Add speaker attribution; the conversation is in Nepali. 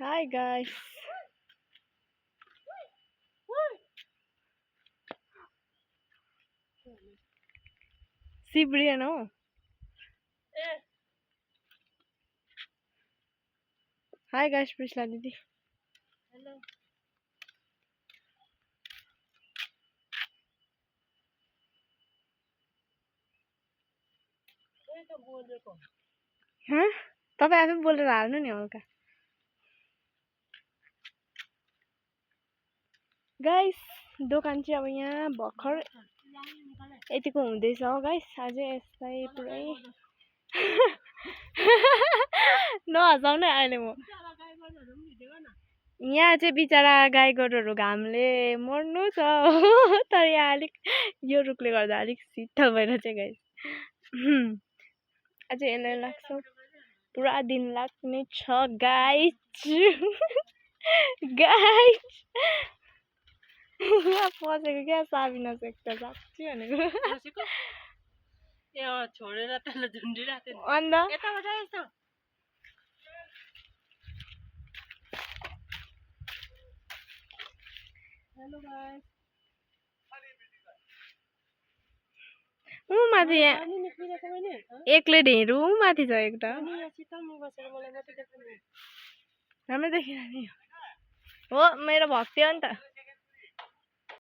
Speaker 1: Hi guys. Sibrian हो. Hi guys, Prisla didi.
Speaker 2: Hello.
Speaker 1: हाँ? तपाईं आफै बोलेर हाल्नु नि हल्का. गाइस, दोकान चाहिँ अब यहाँ भर्खर यतिको हुँदैछ हो गाइस. अझै यसलाई पुरै नहसाउनु है अहिले म. यहाँ चाहिँ बिचरा गाई गोरुहरू घामले मर्नु छ. तर यहाँ अलिक यो रुखले गर्दा अलिक शीतल भएर चाहिँ गाइस. अझै यसलाई लाग्छ पुरा दिन लाग्ने छ गाइस. गाइस यहाँ पसेको क्या साबिना सेक्टर साँच्ची भनेको.
Speaker 2: छोडेर तल झुन्डिरहेको थियो नि.
Speaker 1: अन्त
Speaker 2: यताबाट यस्तो. Hello guys.
Speaker 1: माथि यहाँ
Speaker 2: अनि निस्किरहेको मैले.
Speaker 1: एकले ढेँडो माथि छ एउटा.
Speaker 2: अनि यहाँ शीतलमा बसेर मलाई मात्रै देख्नु.
Speaker 1: राम्रो देखिन नि हो मेरो भक्ति हो नि त.